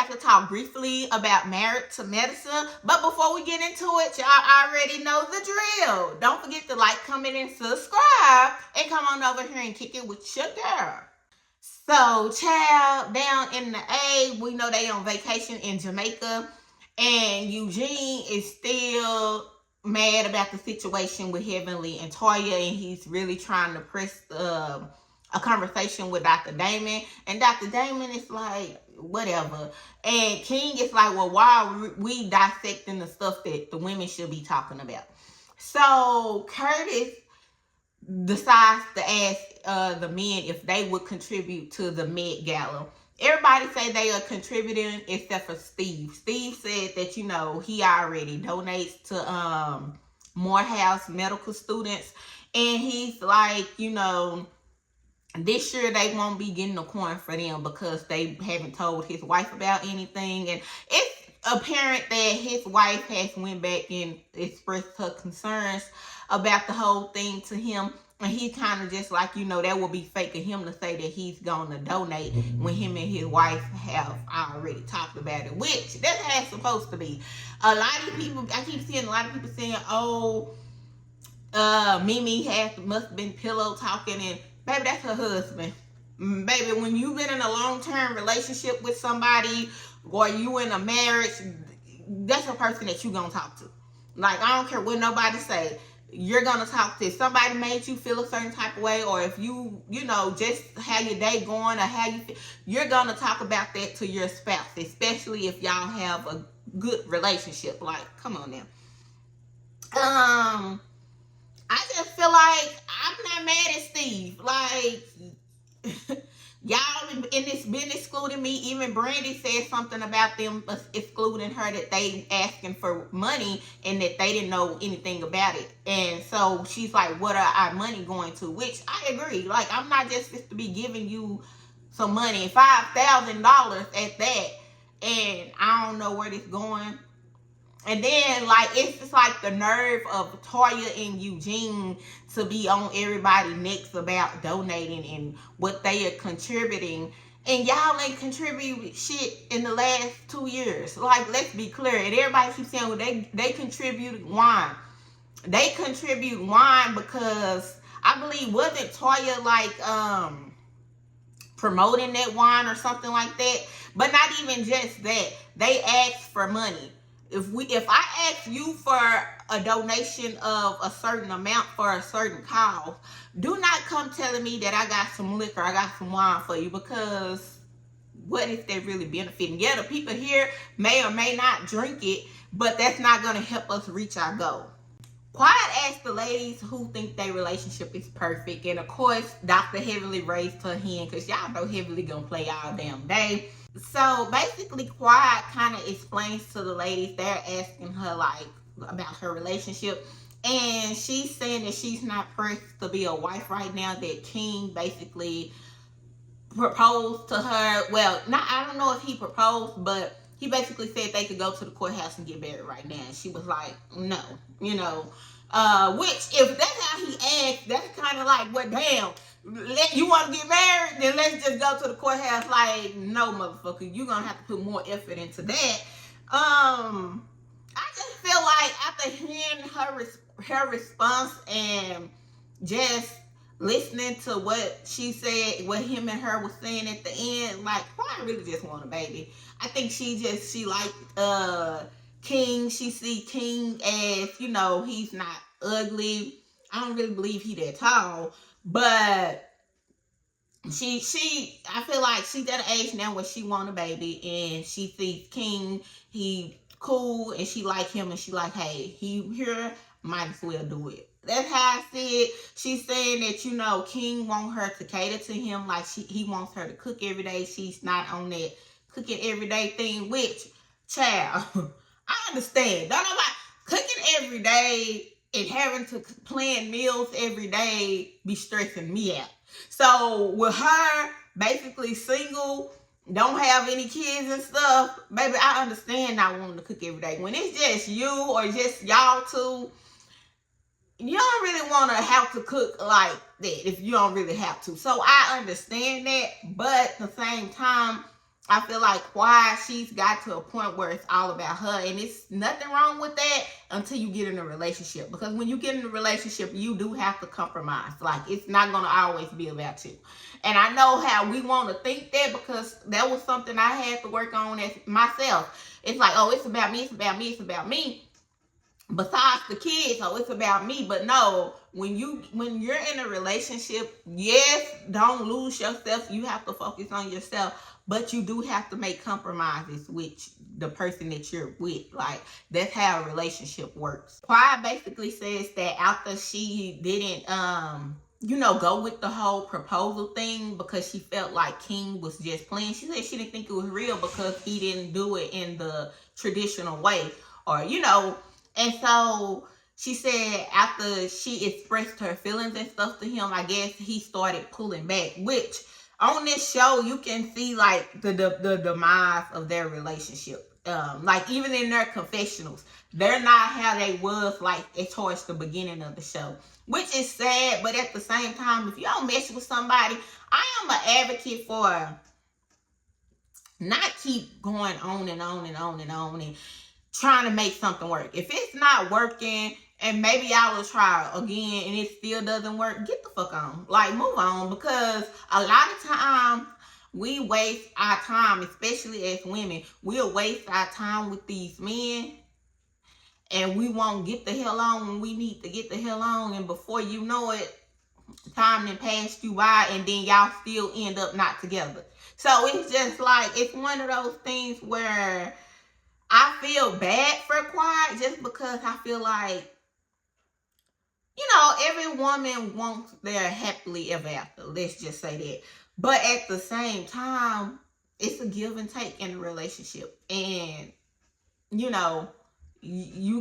have to talk briefly about Married to Medicine. But before we get into it, y'all already know the drill. Don't forget to like, comment, and subscribe. And come on over here and kick it with your girl. So, child, down in the A, we know they on vacation in Jamaica. And Eugene is still mad about the situation with Heavenly and Toya. And he's really trying to press a conversation with Dr. Damon. And Dr. Damon is like, whatever. And King is like, well, why are we dissecting the stuff that the women should be talking about? So Curtis decides to ask the men if they would contribute to the Met Gala. Everybody say they are contributing except for Steve. Steve said that, you know, he already donates to Morehouse medical students. And he's like, you know, this year they won't be getting a coin for them because they haven't told his wife about anything. And it's apparent that his wife has went back and expressed her concerns about the whole thing to him. And he kind of just like, you know, that would be fake of him to say that he's going to donate when him and his wife have already talked about it, which that's how it's supposed to be. A lot of people, I keep seeing a lot of people saying, oh, Mimi must have been pillow talking, and baby, that's her husband. Baby, when you've been in a long-term relationship with somebody or you in a marriage, that's a person that you're going to talk to. Like, I don't care what nobody say. You're going to talk to. If somebody made you feel a certain type of way, or if you know, just how your day going or how you feel, you're going to talk about that to your spouse, especially if y'all have a good relationship. Like, come on now. I just feel like I'm not mad at Steve. Like, y'all in this been excluding me. Even Brandy said something about them excluding her, that they asking for money and that they didn't know anything about it. And so she's like, what are our money going to? Which I agree. Like, I'm not just supposed to be giving you some money, $5,000 at that, and I don't know where this going. And then, like, it's just like the nerve of Toya and Eugene to be on everybody next about donating and what they are contributing. And y'all ain't contributed shit in the last 2 years. Like, let's be clear. And everybody keeps saying, well, they contributed wine. They contribute wine because I believe, wasn't Toya like promoting that wine or something like that? But not even just that. They asked for money. If I ask you for a donation of a certain amount for a certain cause, do not come telling me that I got some liquor, I got some wine for you, because what if they're really benefiting? Yeah, the people here may or may not drink it, but that's not going to help us reach our goal. Quiet asked the ladies who think their relationship is perfect. And of course, Dr. Heavenly raised her hand because y'all know Heavenly going to play all damn day. So basically, Quiet kind of explains to the ladies, they're asking her like about her relationship. And she's saying that she's not pressed to be a wife right now, that King basically proposed to her. Well, I don't know if he proposed, but he basically said they could go to the courthouse and get married right now. And she was like, no, you know. Which, if that's how he asked, that's kind of like, well, damn, you want to get married? Then let's just go to the courthouse. Like, no, motherfucker, you're going to have to put more effort into that. I just feel like after hearing her response and just listening to what she said, what him and her was saying at the end, like, I really just want a baby. I think she liked King. She see King as, you know, he's not ugly. I don't really believe he that tall, but I feel like she's at an age now where she want a baby, and she sees King, he cool, and she like him, and she like, hey, he here, might as well do it. That's how I see it. She's saying that, you know, King want her to cater to him, like he wants her to cook every day. She's not on that cooking every day thing, which, child, I understand. Don't know about cooking every day and having to plan meals every day be stressing me out. So with her basically single, don't have any kids and stuff, baby, I understand not wanting to cook every day. When it's just you or just y'all two, you don't really want to have to cook like that if you don't really have to. So I understand that, but at the same time, I feel like why she's got to a point where it's all about her, and it's nothing wrong with that until you get in a relationship. Because when you get in a relationship, you do have to compromise. Like, it's not gonna always be about you. And I know how we want to think that, because that was something I had to work on as myself. It's like, oh, it's about me, it's about me, it's about me. Besides the kids, oh, it's about me. But no, when you're in a relationship, yes, don't lose yourself. You have to focus on yourself, but you do have to make compromises with the person that you're with. Like, that's how a relationship works. Quiet basically says that after she didn't go with the whole proposal thing because she felt like King was just playing. She said she didn't think it was real because he didn't do it in the traditional way, or and so she said after she expressed her feelings and stuff to him, I guess he started pulling back, which on this show you can see like the demise of their relationship. Like, even in their confessionals, they're not how they was like towards the beginning of the show, which is sad. But at the same time, if you don't mess with somebody, I am an advocate for not keep going on and on and on and on and trying to make something work. If it's not working, and maybe I will try again and it still doesn't work, get the fuck on. Like, move on. Because a lot of times we waste our time, especially as women. We'll waste our time with these men, and we won't get the hell on when we need to get the hell on. And before you know it, time then passed you by, and then y'all still end up not together. So it's just like, it's one of those things where I feel bad for Quiet, just because I feel like, every woman wants their happily ever after. Let's just say that. But at the same time, it's a give and take in a relationship. And, you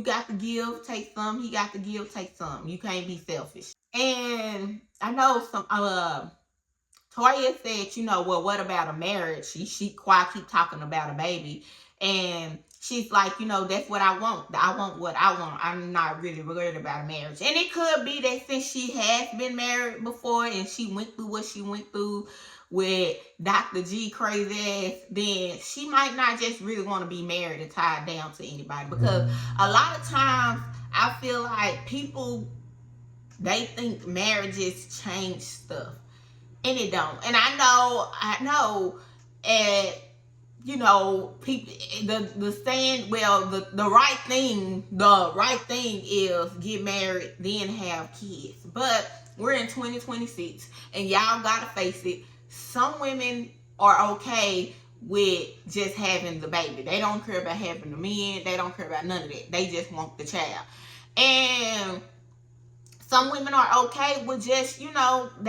got to give, take some. He got to give, take some. You can't be selfish. And I know Toya said, well, what about a marriage? She Quiet keep talking about a baby. And she's like, that's what I want. I want what I want. I'm not really worried about a marriage. And it could be that since she has been married before and she went through what she went through with Dr. G crazy ass, then she might not just really want to be married and tied down to anybody. Because a lot of times I feel like people, they think marriages change stuff. And it don't. And I know, and people, the saying, well, the right thing is get married, then have kids. But we're in 2026, and y'all gotta face it. Some women are okay with just having the baby. They don't care about having the men. They don't care about none of that. They just want the child. And some women are okay with just, they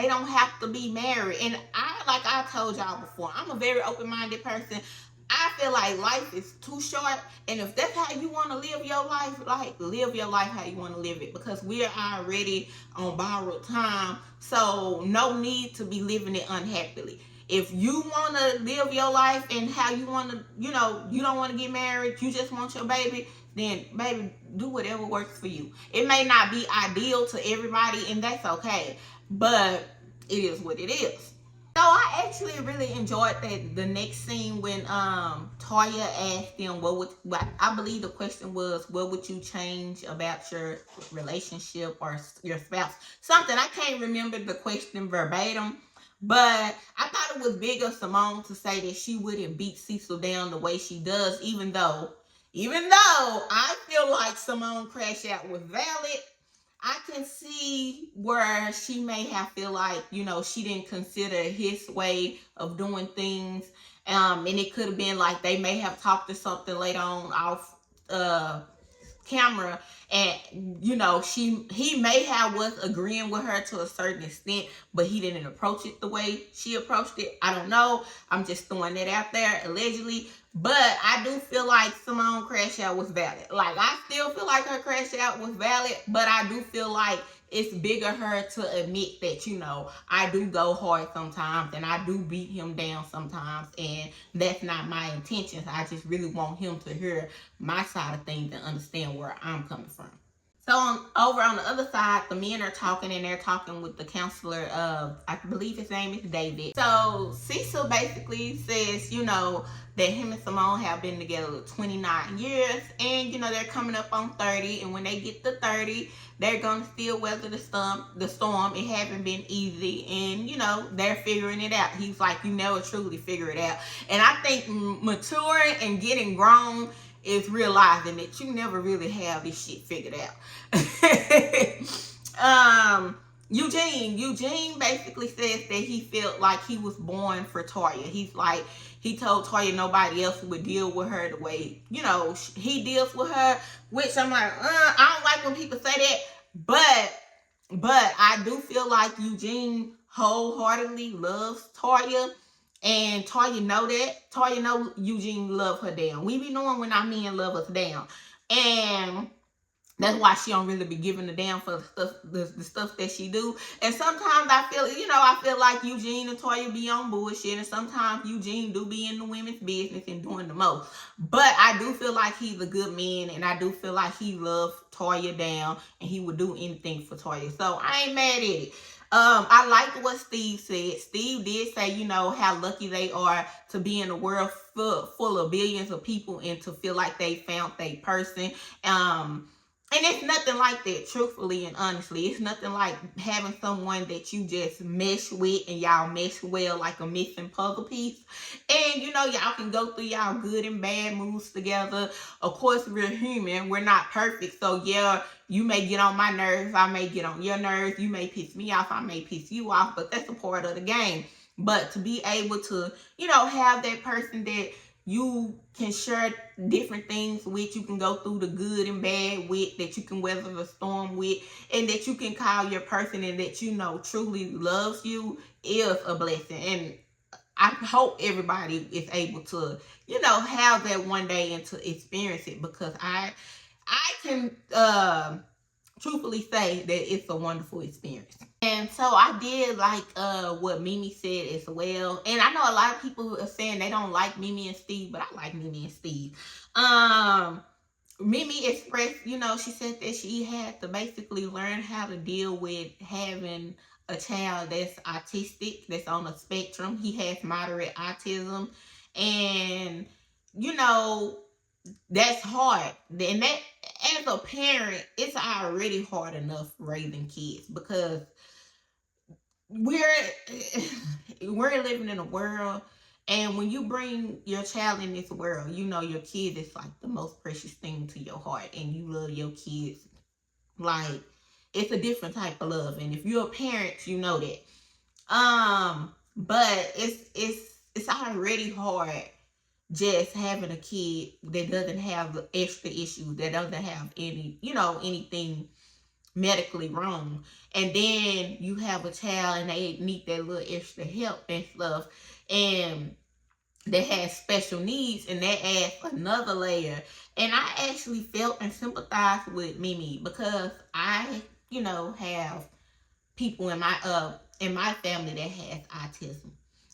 don't have to be married. And like I told y'all before, I'm a very open-minded person. I feel like life is too short, and if that's how you want to live your life, like, live your life how you want to live it, because we're already on borrowed time, so no need to be living it unhappily. If you want to live your life and how you want to, you don't want to get married, you just want your baby, then baby, do whatever works for you. It may not be ideal to everybody, and that's okay, but it is what it is. So I actually really enjoyed the next scene when Toya asked them what I believe the question was, what would you change about your relationship or your spouse? Something, I can't remember the question verbatim, but I thought it was big of Simone to say that she wouldn't beat Cecil down the way she does, even though I feel like Simone crash out was valid. I can see where she may have feel like, she didn't consider his way of doing things. And it could have been like they may have talked or something later on off camera, and he may have was agreeing with her to a certain extent, but he didn't approach it the way she approached it. I don't know. I'm just throwing that out there, allegedly. But I do feel like Simone crash out was valid. Like, I still feel like her crash out was valid, but I do feel like it's bigger her to admit that, I do go hard sometimes and I do beat him down sometimes, and that's not my intentions. I just really want him to hear my side of things and understand where I'm coming from. So over on the other side, the men are talking, and they're talking with the counselor of, I believe his name is David. So Cecil basically says, that him and Simone have been together 29 years, and they're coming up on 30, and when they get to 30, they're gonna still weather the storm. It haven't been easy, and they're figuring it out. He's like, you never truly figure it out. And I think maturing and getting grown is realizing that you never really have this shit figured out. Eugene basically says that he felt like he was born for Toya. He's like, he told Toya nobody else would deal with her the way, he deals with her, which I'm like, I don't like when people say that, but I do feel like Eugene wholeheartedly loves Toya. And Toya know that. Toya know Eugene love her down. We be knowing when our men love us down. And that's why she don't really be giving a damn for the stuff that she do. And sometimes I feel like Eugene and Toya be on bullshit. And sometimes Eugene do be in the women's business and doing the most. But I do feel like he's a good man. And I do feel like he loves Toya down. And he would do anything for Toya. So I ain't mad at it. I liked what Steve said. Steve did say, how lucky they are to be in a world full of billions of people and to feel like they found their person. And it's nothing like that, truthfully and honestly. It's nothing like having someone that you just mesh with and y'all mesh well like a missing puzzle piece. And, y'all can go through y'all good and bad moods together. Of course, we're human. We're not perfect. So, yeah, you may get on my nerves. I may get on your nerves. You may piss me off. I may piss you off. But that's a part of the game. But to be able to, have that person that you can share different things with, you can go through the good and bad with, that you can weather the storm with, and that you can call your person and that truly loves you is a blessing. And I hope everybody is able to, have that one day and to experience it, because I can truthfully say that it's a wonderful experience. And so I did like what Mimi said as well. And I know a lot of people are saying they don't like Mimi and Steve, but I like Mimi and Steve. Mimi expressed, she said that she had to basically learn how to deal with having a child that's autistic, that's on a spectrum. He has moderate autism. And, that's hard. And that, as a parent, it's already hard enough raising kids, because we're living in a world, and when you bring your child in this world, your kid is like the most precious thing to your heart, and you love your kids like it's a different type of love. And if you're a parent, you know that. But it's already hard just having a kid that doesn't have extra issues, that doesn't have any, anything medically wrong. And then you have a child and they need that little extra help and stuff, and they have special needs, and that adds another layer. And I actually felt and sympathized with Mimi, because I, have people in my family that has autism.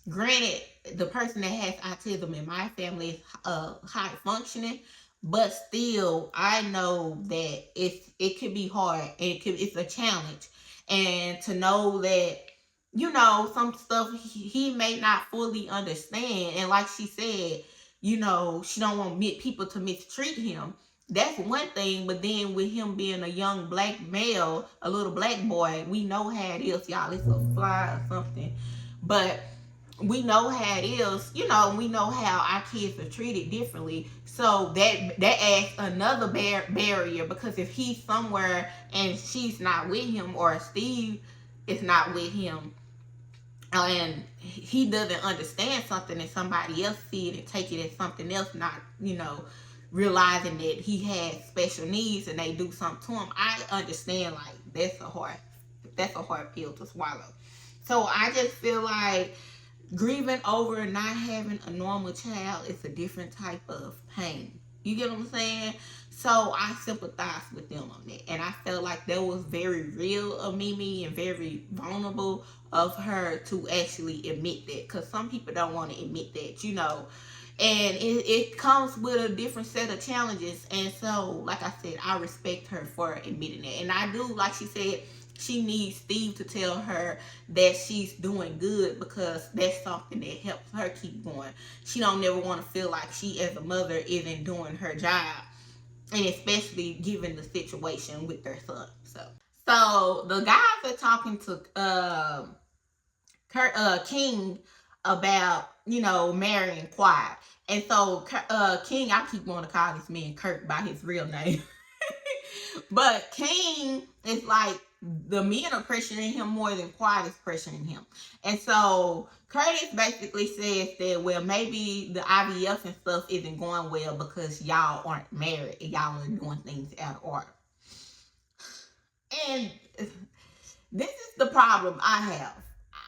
Granted, the person that has autism in my family is high functioning, but still, I know that it could be hard, and it's a challenge. And to know that, some stuff he may not fully understand. And like she said, she don't want people to mistreat him. That's one thing. But then with him being a young black male, a little black boy, we know how it is, y'all. It's a fly or something. But we know how it is, we know how our kids are treated differently. So that adds another barrier, because if he's somewhere and she's not with him, or Steve is not with him, and he doesn't understand something and somebody else see it and take it as something else, not, realizing that he has special needs and they do something to him, I understand, like, that's a hard pill to swallow. So I just feel like grieving over not having a normal child is a different type of pain. You get what I'm saying? So I sympathize with them on that. And I felt like that was very real of Mimi and very vulnerable of her to actually admit that. Because some people don't want to admit that, And it comes with a different set of challenges. And so, like I said, I respect her for admitting that. And I do, like she said, she needs Steve to tell her that she's doing good, because that's something that helps her keep going. She don't never want to feel like she as a mother isn't doing her job, and especially given the situation with their son. So the guys are talking to King about, marrying Quiet. And so King, I keep wanting to call this man Kirk by his real name. But King is like, the men are pressuring him more than Quiet is pressuring him. And so Curtis basically says that, well, maybe the IVF and stuff isn't going well because y'all aren't married and y'all are doing things out of order. And this is the problem I have.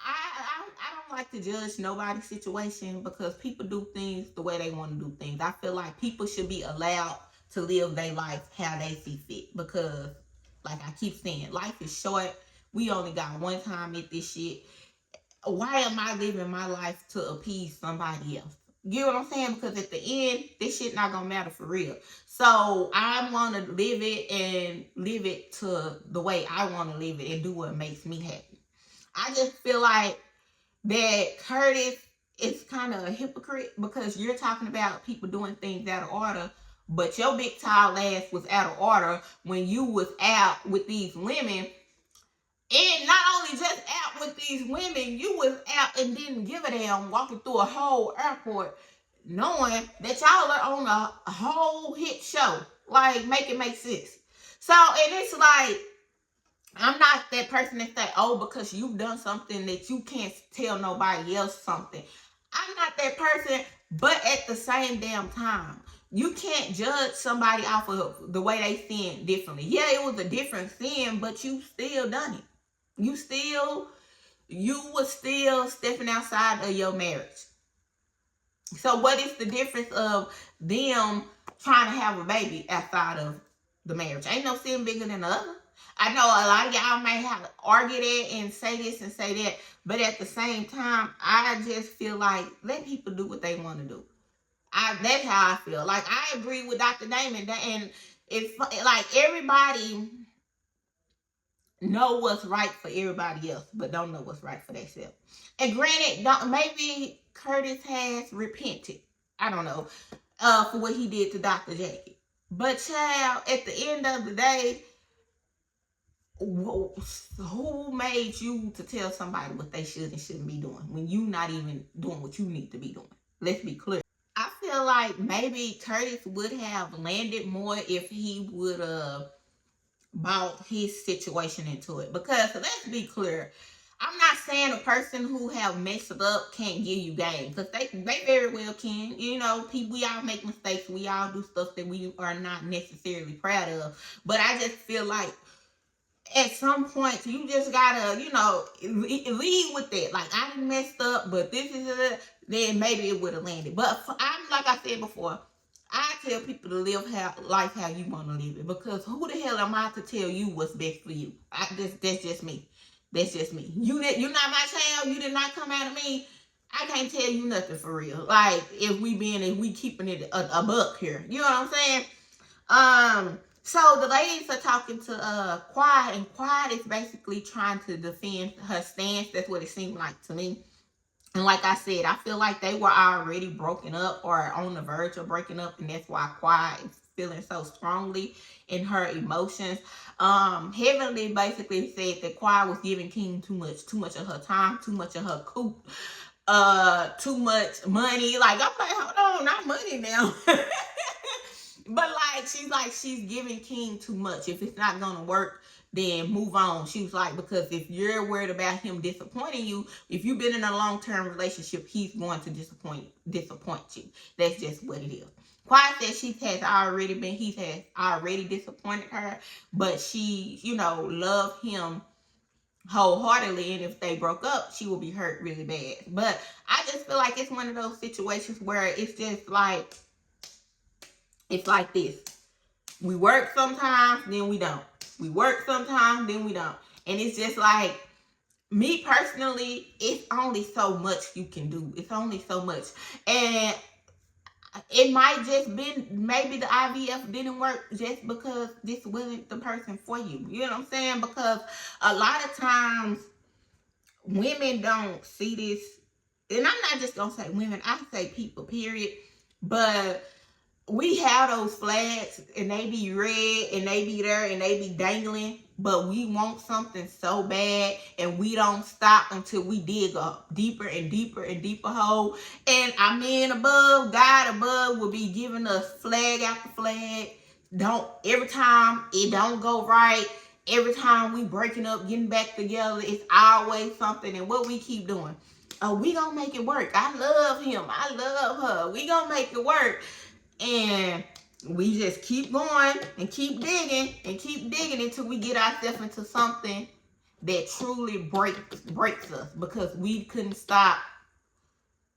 I don't like to judge nobody's situation, because people do things the way they want to do things. I feel like people should be allowed to live their life how they see fit, because, like I keep saying, life is short. We only got one time at this shit. Why am I living my life to appease somebody else? You know what I'm saying? Because at the end, this shit not gonna matter for real. So I want to live it to the way I want to live it and do what makes me happy. I just feel like that Curtis is kind of a hypocrite, because you're talking about people doing things out of order, but your big tall ass was out of order when you was out with these women. And not only just out with these women, you was out and didn't give a damn, walking through a whole airport knowing that y'all are on a whole hit show. Like, make it make sense. So, and it's like, I'm not that person that say, oh, because you've done something that you can't tell nobody else something. I'm not that person, but at the same damn time, you can't judge somebody off of the way they sin differently. Yeah, it was a different sin, but you still done it. You was still stepping outside of your marriage. So what is the difference of them trying to have a baby outside of the marriage? Ain't no sin bigger than the other. I know a lot of y'all may have to argue that and say this and say that, but at the same time, I just feel like, let people do what they want to do. That's how I feel. Like, I agree with Dr. Damon, and it's like everybody know what's right for everybody else, but don't know what's right for themselves. And granted, maybe Curtis has repented. I don't know, for what he did to Dr. Jackie. But child, at the end of the day, who made you to tell somebody what they should and shouldn't be doing when you not even doing what you need to be doing? Let's be clear. I feel like maybe Curtis would have landed more if he would have brought his situation into it. Because let's be clear, I'm not saying a person who have messed up can't give you game, because they very well can. People, we all make mistakes. We all do stuff that we are not necessarily proud of. But I just feel like at some point you just gotta, lead with that. Like, I done messed up, but this is it. Then maybe it would have landed. But I'm, like I said before, I tell people to live life how you want to live it, because who the hell am I to tell you what's best for you? That's just me. That's just me. You're not my child. You did not come out of me. I can't tell you nothing for real. Like, if we keeping it a buck here. You know what I'm saying? So the ladies are talking to Quiet, and Quiet is basically trying to defend her stance. That's what it seemed like to me. And like I said, I feel like they were already broken up or on the verge of breaking up, and that's why Quiet is feeling so strongly in her emotions. Heavenly basically said that Quiet was giving King too much of her time, too much of her coop, too much money. Like, I'm like, hold on, not money now. But she's giving King too much. If it's not gonna work, then move on. She was like, because if you're worried about him disappointing you, if you've been in a long-term relationship, he's going to disappoint you. That's just what it is. Quiet said he has already disappointed her, but she, loved him wholeheartedly, and if they broke up, she will be hurt really bad. But I just feel like it's one of those situations where it's just like, it's like this. We work sometimes, then we don't. We work sometimes, then we don't. And it's just like, me personally, it's only so much you can do. It's only so much. And it might just been maybe the IVF didn't work just because this wasn't the person for you. You know what I'm saying? Because a lot of times women don't see this, and I'm not just gonna say women, I say people, period. But we have those flags and they be red and they be there and they be dangling, but we want something so bad and we don't stop until we dig a deeper and deeper and deeper hole. And our man above, God above, will be giving us flag after flag. Don't every time it don't go right, every time we breaking up, getting back together, it's always something. And what we keep doing, oh, we gonna make it work. I love him, I love her, we gonna make it work. And we just keep going and keep digging until we get ourselves into something that truly breaks us, because we couldn't stop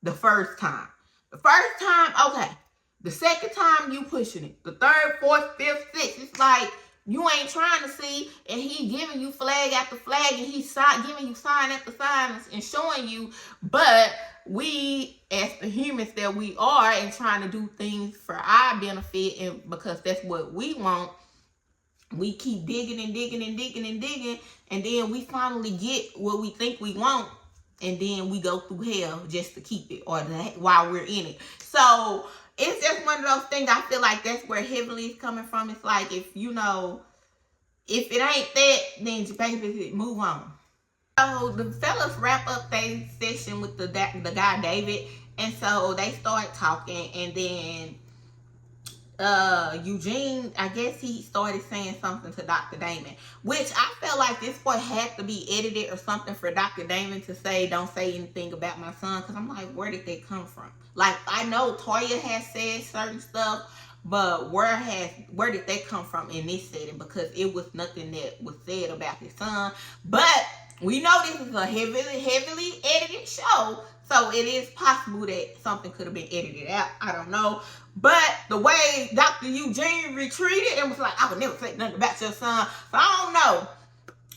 the first time. The first time, okay. The second time, you pushing it. The third, fourth, fifth, sixth, it's like you ain't trying to see, and he giving you flag after flag, and he's giving you sign after sign and showing you. But we, as the humans that we are, and trying to do things for our benefit, and because that's what we want, we keep digging and digging and digging and digging, and then we finally get what we think we want, and then we go through hell just to keep it, or while we're in it. So it's just one of those things. I feel like that's where heavenly is coming from. It's like, if you know, if it ain't that, then basically move on. So the fellas wrap up their session with the guy David, and so they start talking, and then Eugene, I guess he started saying something to Dr. Damon, which I felt like this part had to be edited or something for Dr. Damon to say, don't say anything about my son, because I'm like, where did they come from? Like, I know Toya has said certain stuff, but where did they come from in this setting? Because it was nothing that was said about his son. But we know this is a heavily edited show, so it is possible that something could have been edited out. I don't know. But the way Dr. Eugene retreated and was like, I would never say nothing about your son. So I don't know.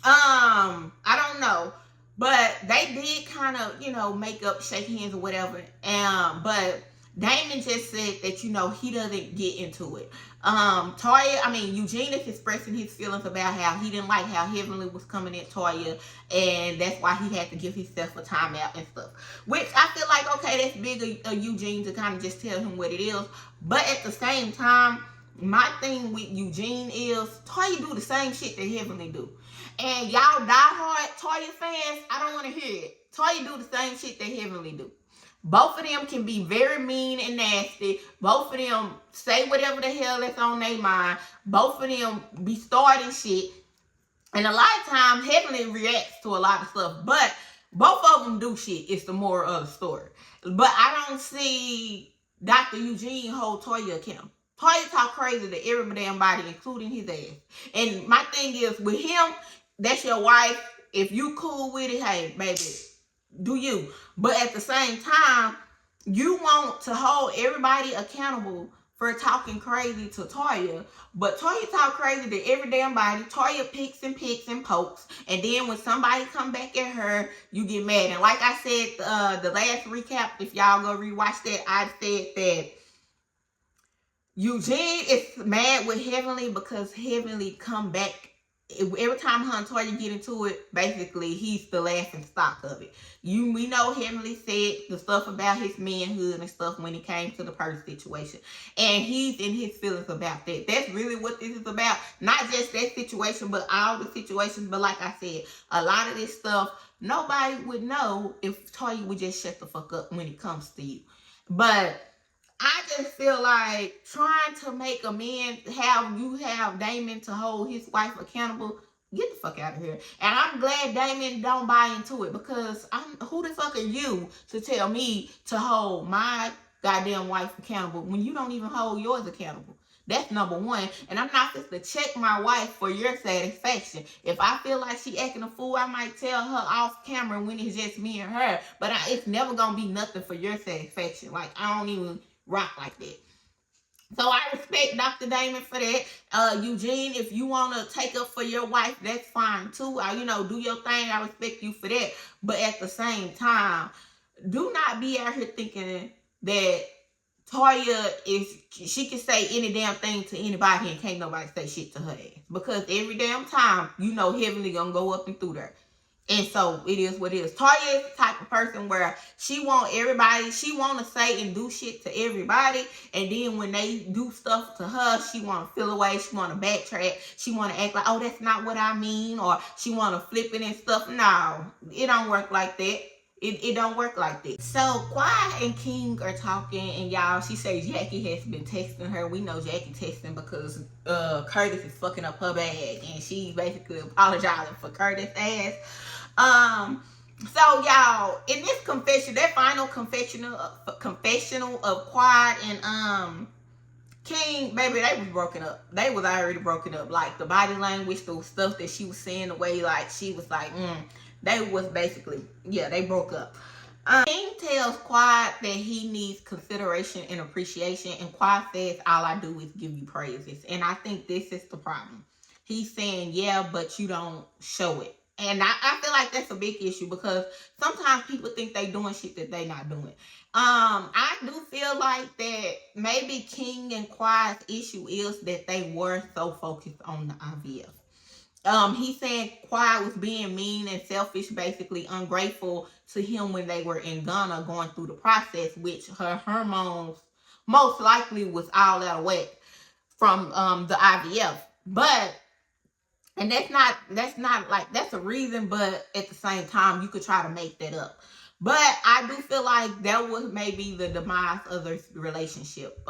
I don't know. But they did kind of, you know, make up, shake hands or whatever. But Damon just said that, you know, he doesn't get into it. Eugene is expressing his feelings about how he didn't like how Heavenly was coming at Toya, and that's why he had to give himself a timeout and stuff. Which I feel like, okay, that's big of Eugene to kind of just tell him what it is. But at the same time, my thing with Eugene is Toya do the same shit that Heavenly do. And y'all diehard Toya fans, I don't want to hear it. Toya do the same shit that Heavenly do. Both of them can be very mean and nasty. Both of them say whatever the hell that's on their mind. Both of them be starting shit. And a lot of times, Heavenly reacts to a lot of stuff. But both of them do shit. It's the moral of the story. But I don't see Dr. Eugene hold Toya accountable. Toya talk crazy to every damn body, including his ass. And my thing is, with him, that's your wife. If you cool with it, hey, baby, do you. But at the same time, you want to hold everybody accountable for talking crazy to Toya. But Toya talk crazy to every damn body. Toya picks and pokes. And then when somebody come back at her, you get mad. And like I said, the last recap, if y'all go rewatch that, I said that Eugene is mad with Heavenly because Heavenly come back. Every time her and Toya get into it, basically, he's the laughing stock of it. We know Heavenly said the stuff about his manhood and stuff when it came to the purse situation. And he's in his feelings about that. That's really what this is about. Not just that situation, but all the situations. But like I said, a lot of this stuff, nobody would know if Toya would just shut the fuck up when it comes to you. But I just feel like trying to make a man have Damon to hold his wife accountable, get the fuck out of here. And I'm glad Damon don't buy into it, because who the fuck are you to tell me to hold my goddamn wife accountable when you don't even hold yours accountable? That's number one. And I'm not just to check my wife for your satisfaction. If I feel like she acting a fool, I might tell her off camera when it's just me and her. But it's never going to be nothing for your satisfaction. Like, I don't even rock like that. So I respect Dr. Damon for that. Eugene, if you want to take up for your wife, that's fine too. Do your thing. I respect you for that. But at the same time, do not be out here thinking that Toya she can say any damn thing to anybody and can't nobody say shit to her ass. Because every damn time, Heavenly gonna go up and through there. And so it is what it is. Toya is the type of person where she want to say and do shit to everybody. And then when they do stuff to her, she want to feel away. She want to backtrack. She want to act like, oh, that's not what I mean. Or she want to flip it and stuff. No, it don't work like that. It don't work like that. So Quiet and King are talking, and y'all, she says Jackie has been texting her. We know Jackie texting because Curtis is fucking up her bag, and she basically apologizing for Curtis' ass. So y'all, in this confession, that final confessional of Quiet and King, baby, they was broken up. They was already broken up. Like the body language, the stuff that she was saying, the way like she was like, they was basically, they broke up. King tells Quiet that he needs consideration and appreciation, and Quiet says, all I do is give you praises. And I think this is the problem. He's saying, yeah, but you don't show it. And I feel like that's a big issue because sometimes people think they doing shit that they not doing. I do feel like that maybe King and Quiet's issue is that they were so focused on the IVF. He said Quiet was being mean and selfish, basically ungrateful to him when they were in Ghana going through the process, which her hormones most likely was all out of whack from the IVF. But and that's not like that's a reason, but at the same time you could try to make that up. But I do feel like that was maybe the demise of the relationship.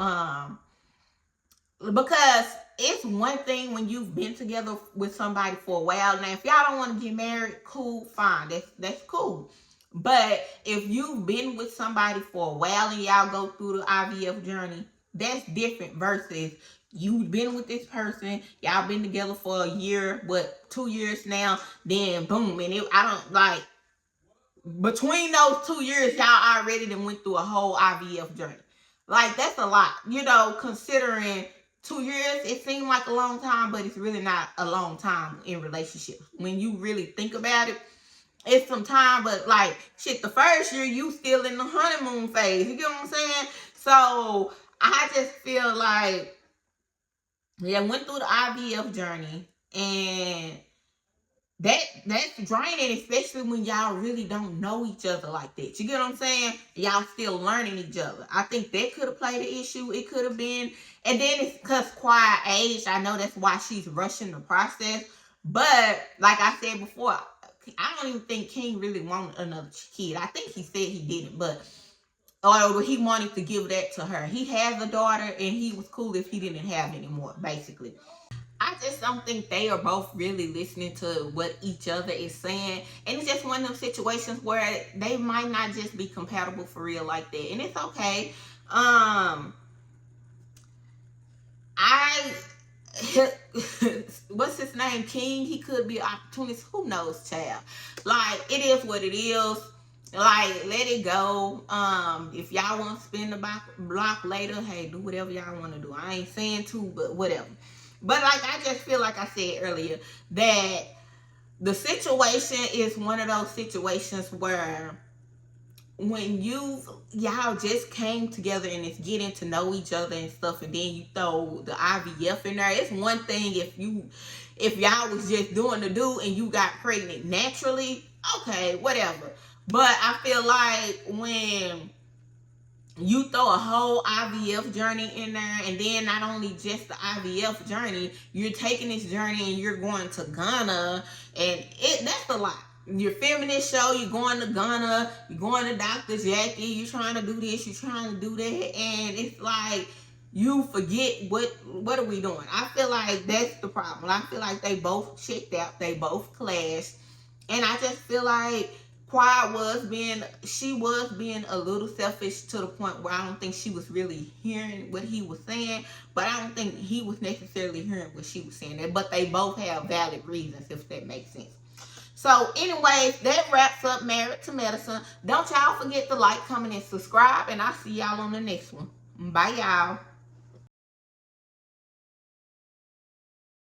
Because it's one thing when you've been together with somebody for a while. Now, if y'all don't want to get married, cool, fine. That's cool. But if you've been with somebody for a while and y'all go through the IVF journey, that's different versus you've been with this person, y'all been together for a year, 2 years now, then boom, and I don't like between those 2 years, y'all already done went through a whole IVF journey. Like that's a lot, considering 2 years, it seemed like a long time, but it's really not a long time in relationships. When you really think about it, it's some time, but like shit, the first year you still in the honeymoon phase. You get what I'm saying? So I just feel like went through the IVF journey, and that's draining, especially when y'all really don't know each other like that. You get what I'm saying? Y'all still learning each other. I think that could have played an issue. It could have been. And then it's because Quiet age. I know that's why she's rushing the process. But like I said before, I don't even think King really wanted another kid. I think he said he didn't, or he wanted to give that to her. He has a daughter, and he was cool if he didn't have any more, basically. I just don't think they are both really listening to what each other is saying. And it's just one of those situations where they might not just be compatible for real like that. And it's okay. What's his name? King? He could be an opportunist. Who knows, child? Like, it is what it is. Like, let it go. If y'all want to spin the block later, hey, do whatever y'all want to do. I ain't saying to, but whatever. But like I just feel like I said earlier that the situation is one of those situations where when y'all just came together and it's getting to know each other and stuff, and then you throw the IVF in there. It's one thing if y'all was just doing the do and you got pregnant naturally, okay, whatever. But I feel like when you throw a whole IVF journey in there, and then not only just the IVF journey, you're taking this journey and you're going to Ghana, and that's a lot. Your feminist show, you're going to Ghana, you're going to Dr. Jackie, you're trying to do this, you're trying to do that, and it's like you forget what are we doing. I feel like that's the problem. I feel like they both checked out, they both clashed, and I just feel like Quiet was being a little selfish to the point where I don't think she was really hearing what he was saying, but I don't think he was necessarily hearing what she was saying. But they both have valid reasons, if that makes sense. So anyways, that wraps up Married to Medicine. Don't y'all forget to like, comment, and subscribe, and I'll see y'all on the next one. Bye, y'all.